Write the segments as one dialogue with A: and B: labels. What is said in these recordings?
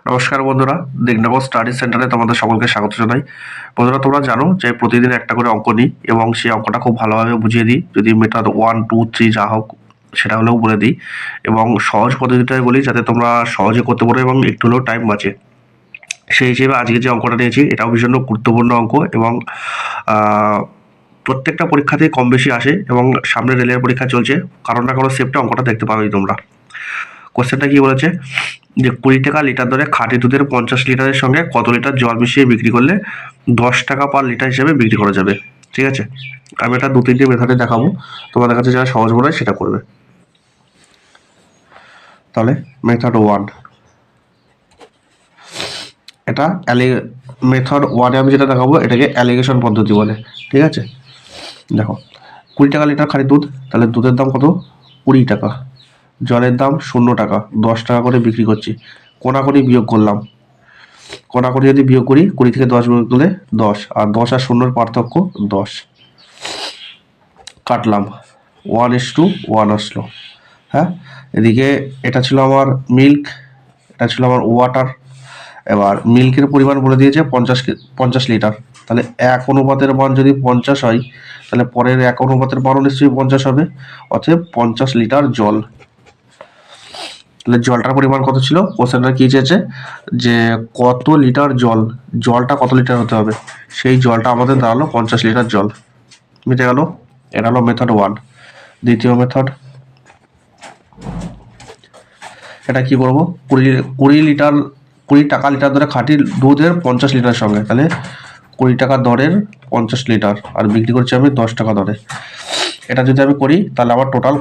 A: নমস্কার বন্ধুরা, দিগনগর স্টাডি সেন্টারে তোমাদের সকলকে স্বাগত জানাই। বন্ধুরা, তোমরা জানো যে প্রতিদিন একটা করে অঙ্ক নিই এবং সেই অঙ্কটা খুব ভালোভাবে বুঝিয়ে দিই। যদি মেথড 1, 2, 3 যা হোক সেটা হলেও বলে দিই এবং সহজ পদ্ধতিটাই বলি যাতে তোমরা সহজে করতে পারো এবং একটু হলেও টাইম বাঁচে। সেই হিসেবে আজকে যে অঙ্কটা নিয়েছি এটাও ভীষণ গুরুত্বপূর্ণ অঙ্ক এবং প্রত্যেকটা পরীক্ষাতেই কম বেশি আসে এবং সামনে রেলের পরীক্ষা চলছে, কারণ না কারো সেপ্টে অঙ্কটা দেখতে পাবেই তোমরা। কোশ্চেনটা কি বলেছে যে 20 টাকা লিটার দরে খাঁটি দুধের 50 লিটারের সঙ্গে কত লিটার জল মিশিয়ে বিক্রি করলে 10 টাকা পার লিটার হিসেবে বিক্রি করা যাবে। ঠিক আছে, আমি এটা 2-3টে মেথডে দেখাবো, তোমাদের কাছে যারা সহজ মনে হয় সেটা করবে। তাহলে মেথড 1, এটা মেথড 1-এ আমি যেটা দেখাবো এটাকে অ্যালিগেশন পদ্ধতি বলে। ঠিক আছে, দেখো 20 টাকা লিটার খাঁটি দুধ, তাহলে দুধের দাম কত? 20 টাকা। জলের দাম 0 টাকা, 10 টাকা করে বিক্রি করছি। কোনাকুনি বিয়োগ করলাম, কোনাকুনি যদি বিয়োগ করি 20 থেকে 10 বিয়োগ করলে 10, আর 10 আর 0-র পার্থক্য 10। কাটলাম, 1:1 আসলো। হ্যাঁ, এদিকে এটা ছিল আমার মিল্ক, এটা ছিল আমার ওয়াটার। এবার মিল্কের পরিমাণ বলে দিয়েছে 50 লিটার, তাহলে 1 অনুপাতের মান যদি 50 হয় তাহলে পরের 1 অনুপাতের মানও নিশ্চয়ই 50 হবে, অতএব 50 লিটার জল। তাহলে জলটার পরিমাণ কত ছিল? কোশ্চেনটা কি চেয়েছে যে কত লিটার জল, জলটা কত লিটার হতে হবে, সেই জলটা আমাদের দাঁড়ালো 50 লিটার জল। মিটে গেল, এটা হলো মেথড 1। দ্বিতীয় মেথড, এটা কি করবো? 20 টাকা লিটার দরে খাঁটি দুধের 50 লিটার সঙ্গে, তাহলে 20 টাকা দরের 50 লিটার আর বিক্রি করছি আমি 10 টাকা দরে। এটা যদি আমি করি তাহলে আমার টোটাল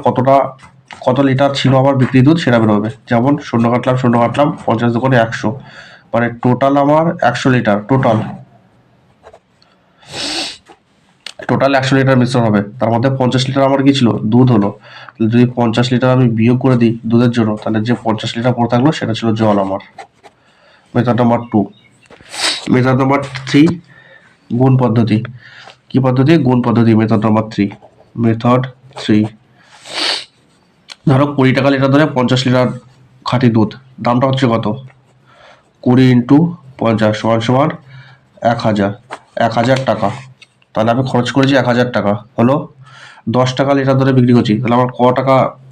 A: কত লিটার ছিল আমার বিক্রি দুধ সেটা বেরোবে। যেমন 0 কাটলাম 50 দোকানে 100, মানে টোটাল আমার 100 লিটার। টোটাল 100 লিটার মিশ্রণ হবে, তার মধ্যে 50 লিটার আমার কি ছিল? দুধ হলো। যদি 50 লিটার আমি বিয়োগ করে দিই দুধের জন্য, তাহলে যে 50 লিটার পড়ে থাকলো সেটা ছিল জল আমার। Method number 2। মেথড নাম্বার 3, গুণ পদ্ধতি। কি পদ্ধতি? গুণ পদ্ধতি। Method number 3। মেথড 3, ধরো 20 টাকা লিটার ধরে 50 লিটার খাঁটি দুধ, দামটা হচ্ছে কত? 20 × 50 = 1000 টাকা। তাহলে আমি খরচ করেছি 1000 টাকা, হলো 10 টাকা লিটার ধরে বিক্রি করছি, তাহলে আমার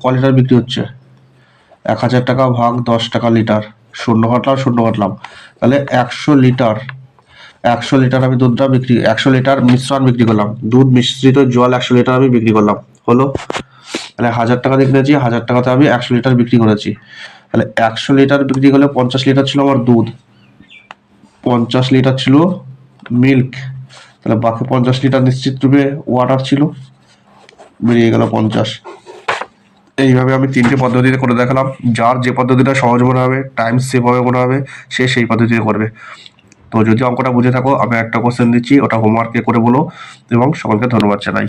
A: ক লিটার বিক্রি হচ্ছে? 1000 টাকা ভাগ 10 টাকা লিটার, 0 কাটলাম, তাহলে 100 লিটার। 100 লিটার আমি দুধটা 100 লিটার মিশ্রণ বিক্রি করলাম, দুধ মিশ্রিত জল 100 লিটার আমি বিক্রি করলাম, হলো। তাহলে 1000 টাকা দিয়ে কিনেছি, 1000 টাকাতে আমি 100 লিটার বিক্রি করেছি। তাহলে 100 লিটার বিক্রি করলে 50 লিটার ছিল আমার দুধ, 50 লিটার ছিল মিল্ক, তাহলে বাকি 50 লিটার নিশ্চিত রূপে ওয়াটার ছিল, বেরিয়ে গেল 50। এইভাবে আমি 3টে পদ্ধতিতে করে দেখালাম। যার যে পদ্ধতিটা সহজ মনে হবে, টাইম সেভ হবে মনে হবে, সে সেই পদ্ধতিতে করবে। তো যদি অঙ্কটা বুঝে থাকো, আমি একটা কোশ্চেন দিচ্ছি, ওটা হোমওয়ার্কে করে বলো এবং সকলকে ধন্যবাদ জানাই।